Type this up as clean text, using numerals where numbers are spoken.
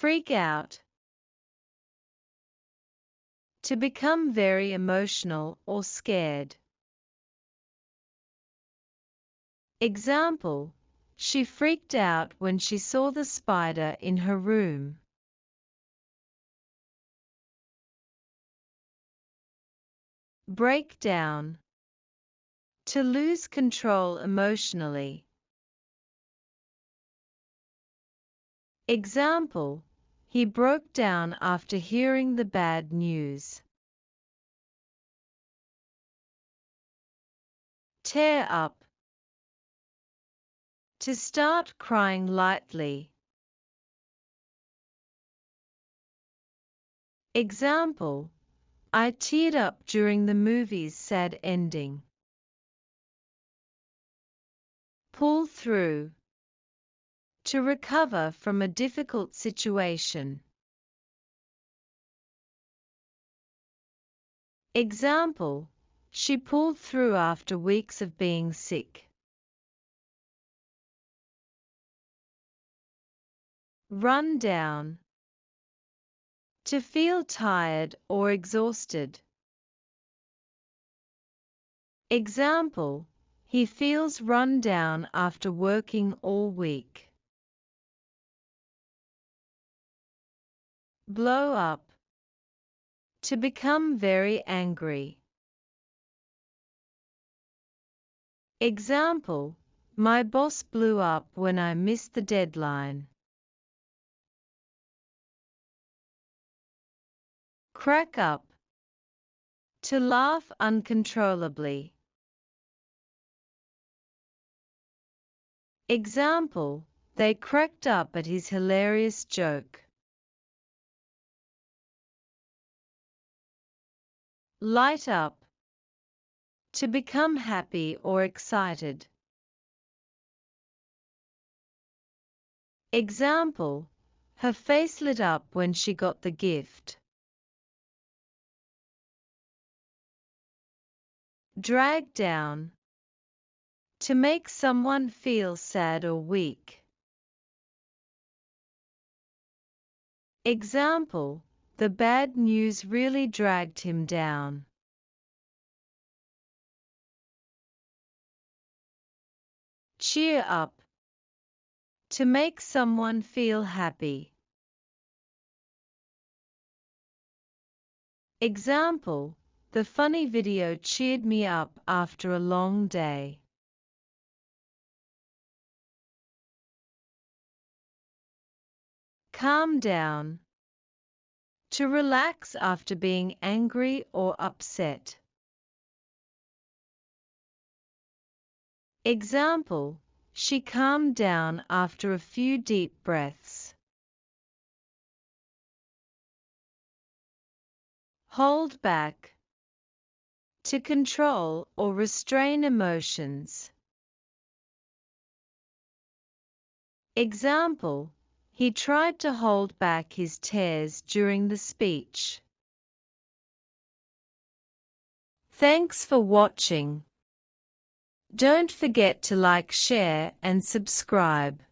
freak out. To become very emotional or scared. Example: she freaked out when she saw the spider in her room. Break down. To lose control emotionally. Example: he broke down after hearing the bad news. Tear up. To start crying lightly. Example: I teared up during the movie's sad ending. Pull through. To recover from a difficult situation. Example: she pulled through after weeks of being sick. Run down. To feel tired or exhausted. Example: he feels run down after working all week. Blow up. To become very angry. Example: my boss blew up when I missed the deadline. Crack up. To laugh uncontrollably. Example: they cracked up at his hilarious joke. Light up. To become happy or excited. Example: her face lit up when she got the gift. Drag down. To make someone feel sad or weak. Example: the bad news really dragged him down. Cheer up. To make someone feel happy. Example: the funny video cheered me up after a long day. Calm down. To relax after being angry or upset. Example: she calmed down after a few deep breaths. Hold back. To control or restrain emotions. Example: he tried to hold back his tears during the speech. Thanks for watching. Don't forget to like, share, and subscribe.